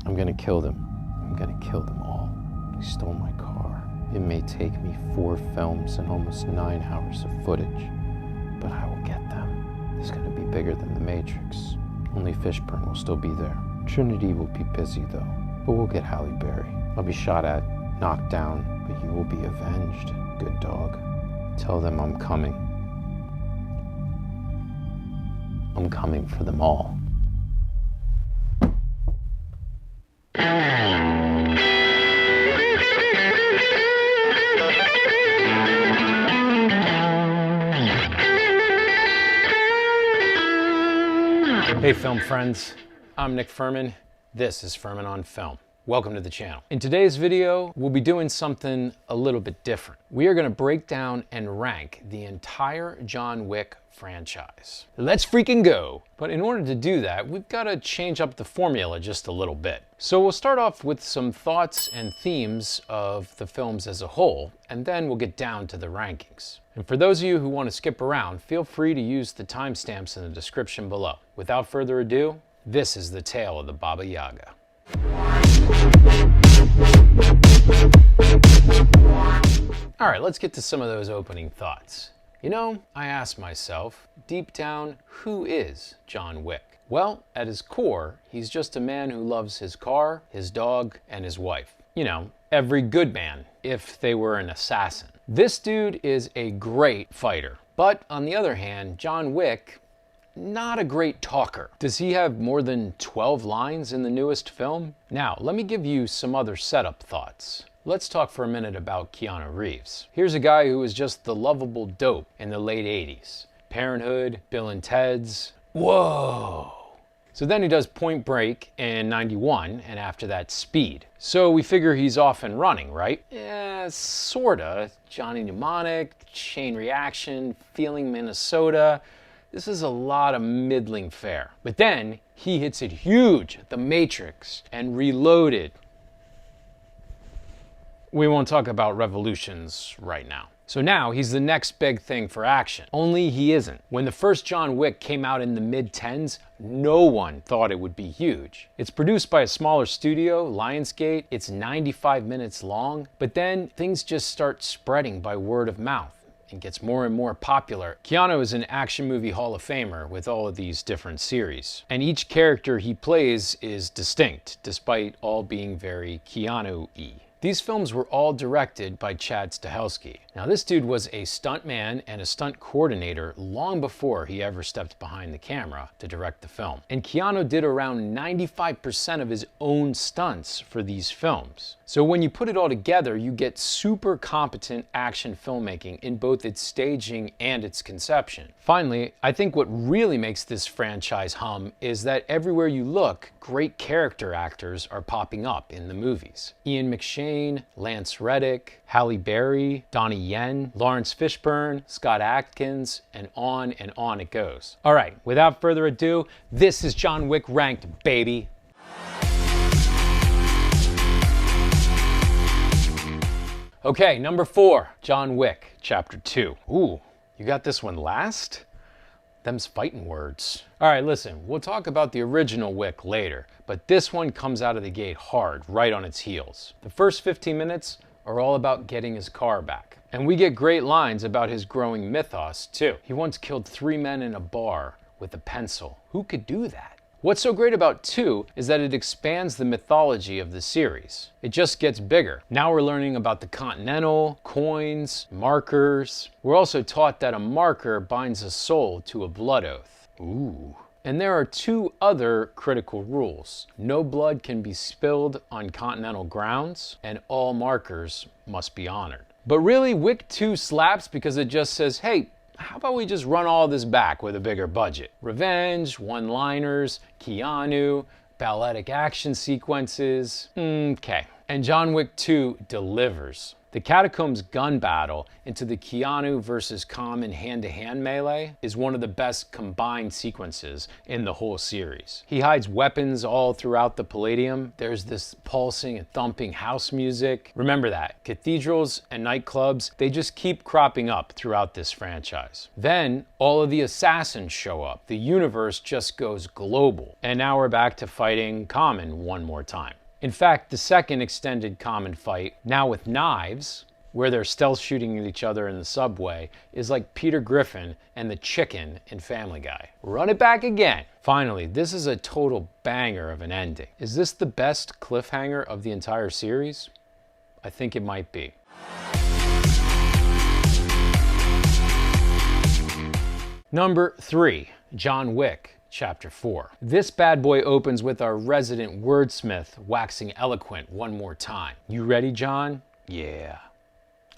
I'm gonna kill them. I'm gonna kill them all. He stole my car. It may take me 4 films and almost 9 hours of footage, but I will get them. It's gonna be bigger than the Matrix. Only Fishburne will still be there. Trinity will be busy though, but we'll get Halle Berry. I'll be shot at, knocked down, but you will be avenged, good dog. Tell them I'm coming. I'm coming for them all. Hey film friends, I'm Nick Furman. This is Furman On Film. Welcome to the channel. In today's video, we'll be doing something a little bit different. We are gonna break down and rank the entire John Wick franchise. Let's freaking go. But in order to do that, we've gotta change up the formula just a little bit. So we'll start off with some thoughts and themes of the films as a whole, and then we'll get down to the rankings. And for those of you who want to skip around, feel free to use the timestamps in the description below. Without further ado, this is the tale of the Baba Yaga. All right, let's get to some of those opening thoughts. You know, I asked myself, deep down, who is John Wick? Well, at his core, he's just a man who loves his car, his dog, and his wife. You know, every good man, if they were an assassin. This dude is a great fighter. But on the other hand, John Wick, not a great talker. Does he have more than 12 lines in the newest film? Now, let me give you some other setup thoughts. Let's talk for a minute about Keanu Reeves. Here's a guy who was just the lovable dope in the late 80s. Parenthood, Bill and Ted's. Whoa! So then he does Point Break in '91, and after that, Speed. So we figure he's off and running, right? Yeah, sorta. Johnny Mnemonic, Chain Reaction, Feeling Minnesota. This is a lot of middling fare. But then he hits it huge, The Matrix, and Reloaded. We won't talk about Revolutions right now. So now he's the next big thing for action. Only he isn't. When the first John Wick came out in the mid-10s, no one thought it would be huge. It's produced by a smaller studio, Lionsgate. It's 95 minutes long, but then things just start spreading by word of mouth and gets more and more popular. Keanu is an action movie Hall of Famer with all of these different series. And each character he plays is distinct, despite all being very Keanu-y. These films were all directed by Chad Stahelski. Now this dude was a stunt man and a stunt coordinator long before he ever stepped behind the camera to direct the film. And Keanu did around 95% of his own stunts for these films. So when you put it all together, you get super competent action filmmaking in both its staging and its conception. Finally, I think what really makes this franchise hum is that everywhere you look, great character actors are popping up in the movies. Ian McShane, Lance Reddick, Halle Berry, Donnie Yen, Lawrence Fishburne, Scott Adkins, and on it goes. All right, without further ado, this is John Wick Ranked, baby. Okay, number 4, John Wick, Chapter 2. Ooh, you got this one last? Them's fighting words. All right, listen, we'll talk about the original Wick later, but this one comes out of the gate hard, right on its heels. The first 15 minutes are all about getting his car back. And we get great lines about his growing mythos, too. He once killed 3 men in a bar with a pencil. Who could do that? What's so great about 2 is that it expands the mythology of the series. It just gets bigger. Now we're learning about the Continental, coins, markers. We're also taught that a marker binds a soul to a blood oath. Ooh. And there are 2 other critical rules. No blood can be spilled on Continental grounds, and all markers must be honored. But really, Wick 2 slaps because it just says, hey, how about we just run all this back with a bigger budget? Revenge, one-liners, Keanu, balletic action sequences. Okay. And John Wick 2 delivers. The Catacombs gun battle into the Keanu versus Common hand-to-hand melee is one of the best combined sequences in the whole series. He hides weapons all throughout the Palladium. There's this pulsing and thumping house music. Remember that. Cathedrals and nightclubs, they just keep cropping up throughout this franchise. Then all of the assassins show up. The universe just goes global. And now we're back to fighting Common one more time. In fact, the second extended Common fight, now with knives, where they're stealth shooting at each other in the subway, is like Peter Griffin and the chicken in Family Guy. Run it back again. Finally, this is a total banger of an ending. Is this the best cliffhanger of the entire series? I think it might be. Number 3, John Wick. Chapter 4. This bad boy opens with our resident wordsmith waxing eloquent one more time. You ready, John? Yeah.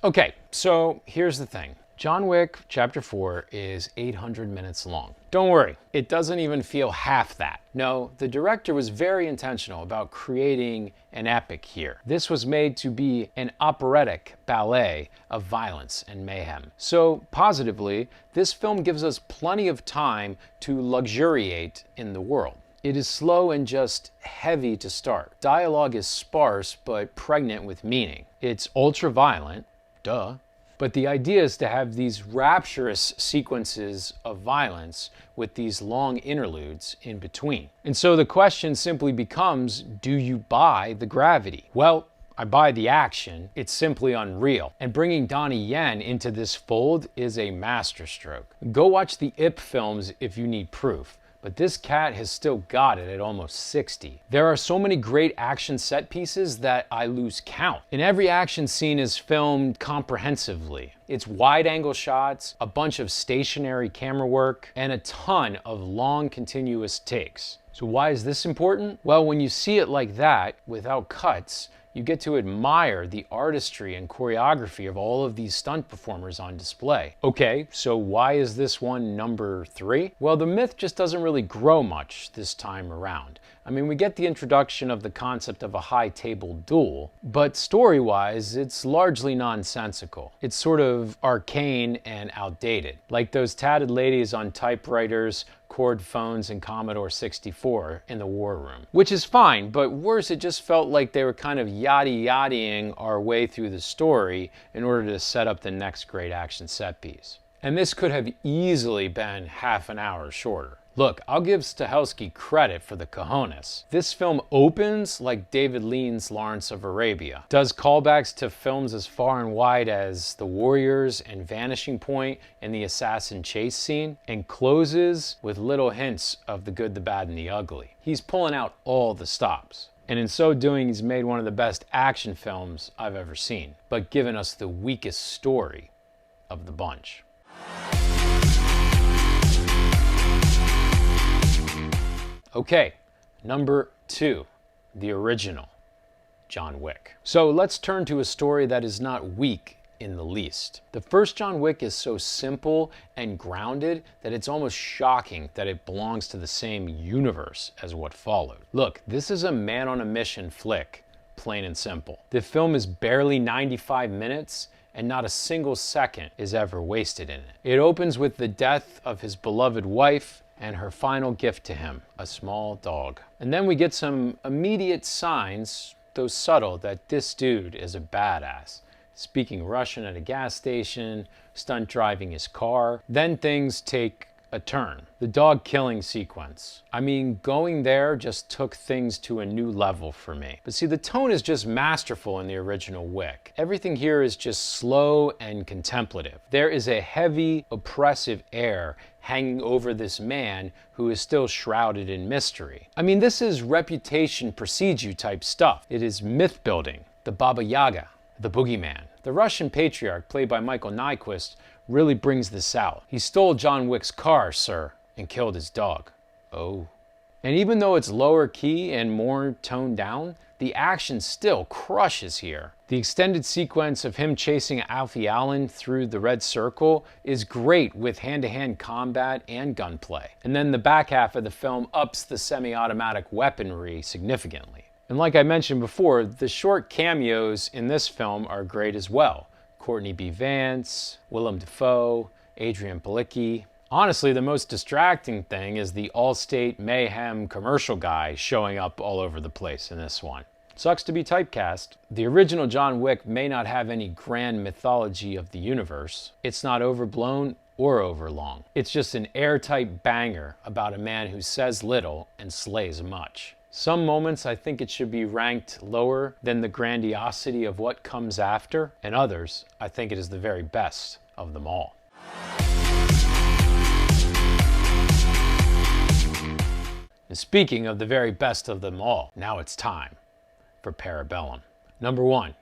Okay, so here's the thing. John Wick Chapter 4 is 800 minutes long. Don't worry, it doesn't even feel half that. No, the director was very intentional about creating an epic here. This was made to be an operatic ballet of violence and mayhem. So, positively, this film gives us plenty of time to luxuriate in the world. It is slow and just heavy to start. Dialogue is sparse but pregnant with meaning. It's ultra-violent, duh. But the idea is to have these rapturous sequences of violence with these long interludes in between. And so the question simply becomes, do you buy the gravity? Well, I buy the action. It's simply unreal. And bringing Donnie Yen into this fold is a masterstroke. Go watch the Ip films if you need proof. But this cat has still got it at almost 60. There are so many great action set pieces that I lose count. And every action scene is filmed comprehensively. It's wide-angle shots, a bunch of stationary camera work, and a ton of long continuous takes. So why is this important? Well, when you see it like that, without cuts, you get to admire the artistry and choreography of all of these stunt performers on display. Okay, so why is this one number 3? Well, the myth just doesn't really grow much this time around. I mean, we get the introduction of the concept of a high table duel, but story-wise, it's largely nonsensical. It's sort of arcane and outdated, like those tatted ladies on typewriters, cord phones, and Commodore 64 in the war room. Which is fine, but worse, it just felt like they were kind of yada-yadaing our way through the story in order to set up the next great action set piece. And this could have easily been half an hour shorter. Look, I'll give Stahelski credit for the cojones. This film opens like David Lean's Lawrence of Arabia, does callbacks to films as far and wide as The Warriors and Vanishing Point and the assassin chase scene, and closes with little hints of The Good, the Bad, and the Ugly. He's pulling out all the stops. And in so doing, he's made one of the best action films I've ever seen, but given us the weakest story of the bunch. Okay, number 2, the original, John Wick. So let's turn to a story that is not weak in the least. The first John Wick is so simple and grounded that it's almost shocking that it belongs to the same universe as what followed. Look, this is a man on a mission flick, plain and simple. The film is barely 95 minutes, and not a single second is ever wasted in it. It opens with the death of his beloved wife and her final gift to him, a small dog. And then we get some immediate signs, though subtle, that this dude is a badass. Speaking Russian at a gas station, stunt driving his car. Then things take a turn. The dog killing sequence. I mean, going there just took things to a new level for me. But see, the tone is just masterful in the original Wick. Everything here is just slow and contemplative. There is a heavy, oppressive air hanging over this man who is still shrouded in mystery. I mean, this is reputation precedes you type stuff. It is myth building. The Baba Yaga, the boogeyman. The Russian patriarch, played by Michael Nyquist, really brings this out. He stole John Wick's car, sir, and killed his dog. Oh. And even though it's lower key and more toned down, the action still crushes here. The extended sequence of him chasing Alfie Allen through the red circle is great with hand-to-hand combat and gunplay. And then the back half of the film ups the semi-automatic weaponry significantly. And like I mentioned before, the short cameos in this film are great as well. Courtney B. Vance, Willem Dafoe, Adrian Palicki. Honestly, the most distracting thing is the Allstate Mayhem commercial guy showing up all over the place in this one. Sucks to be typecast. The original John Wick may not have any grand mythology of the universe. It's not overblown or overlong. It's just an airtight banger about a man who says little and slays much. Some moments I think it should be ranked lower than the grandiosity of what comes after, and others I think it is the very best of them all. And speaking of the very best of them all, now it's time for Parabellum. Number 1,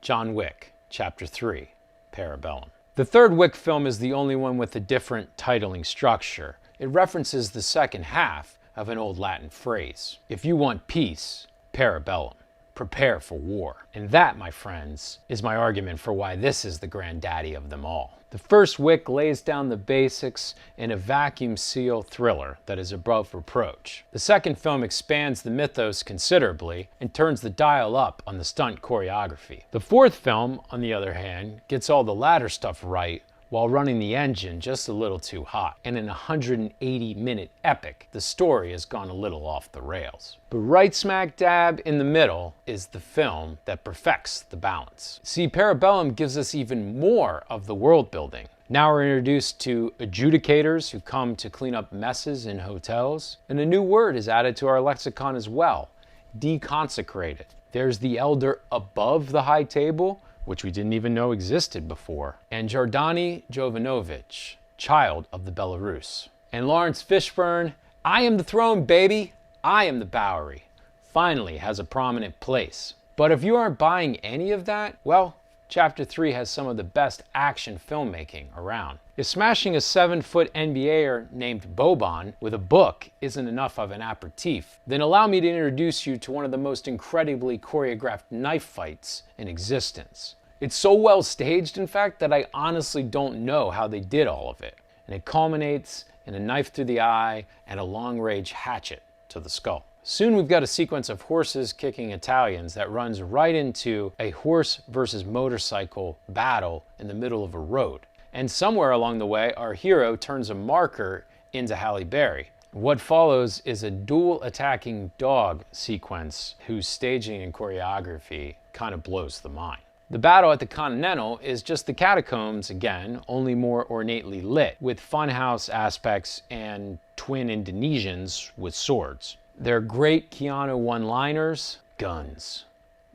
John Wick, Chapter 3, Parabellum. The third Wick film is the only one with a different titling structure. It references the second half of an old Latin phrase. If you want peace, parabellum. Prepare for war. And that, my friends, is my argument for why this is the granddaddy of them all. The first Wick lays down the basics in a vacuum seal thriller that is above reproach. The second film expands the mythos considerably and turns the dial up on the stunt choreography. The fourth film, on the other hand, gets all the latter stuff right while running the engine just a little too hot. And in a 180-minute epic, the story has gone a little off the rails. But right smack dab in the middle is the film that perfects the balance. See, Parabellum gives us even more of the world building. Now we're introduced to adjudicators who come to clean up messes in hotels, and a new word is added to our lexicon as well, deconsecrated. There's the elder above the high table, which we didn't even know existed before, and Jordani Jovanovic, child of the Belarus. And Lawrence Fishburne, I am the throne, baby, I am the Bowery, finally has a prominent place. But if you aren't buying any of that, well, Chapter 3 has some of the best action filmmaking around. If smashing a 7-foot NBAer named Boban with a book isn't enough of an aperitif, then allow me to introduce you to one of the most incredibly choreographed knife fights in existence. It's so well staged, in fact, that I honestly don't know how they did all of it. And it culminates in a knife through the eye and a long-range hatchet to the skull. Soon we've got a sequence of horses kicking Italians that runs right into a horse versus motorcycle battle in the middle of a road. And somewhere along the way, our hero turns a marker into Halle Berry. What follows is a dual attacking dog sequence whose staging and choreography kind of blows the mind. The battle at the Continental is just the catacombs again, only more ornately lit, with funhouse aspects and twin Indonesians with swords. There are great Keanu one-liners, guns,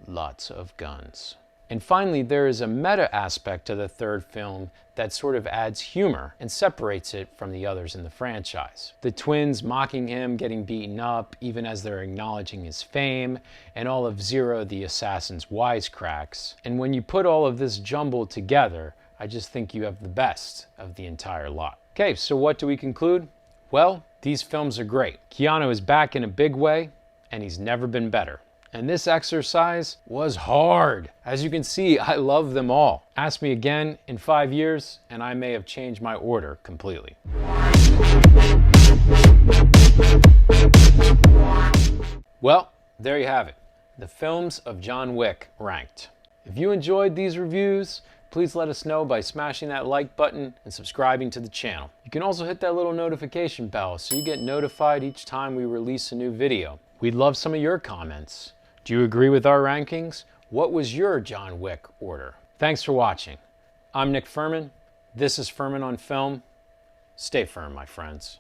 lots of guns. And finally, there is a meta aspect to the third film that sort of adds humor and separates it from the others in the franchise. The twins mocking him, getting beaten up, even as they're acknowledging his fame, and all of Zero the assassin's wisecracks. And when you put all of this jumble together, I just think you have the best of the entire lot. Okay, so what do we conclude? Well, these films are great. Keanu is back in a big way, and he's never been better. And this exercise was hard. As you can see, I love them all. Ask me again in 5 years, and I may have changed my order completely. Well, there you have it. The films of John Wick ranked. If you enjoyed these reviews, please let us know by smashing that like button and subscribing to the channel. You can also hit that little notification bell so you get notified each time we release a new video. We'd love some of your comments. Do you agree with our rankings? What was your John Wick order? Thanks for watching. I'm Nick Furman. This is Furman on Film. Stay firm, my friends.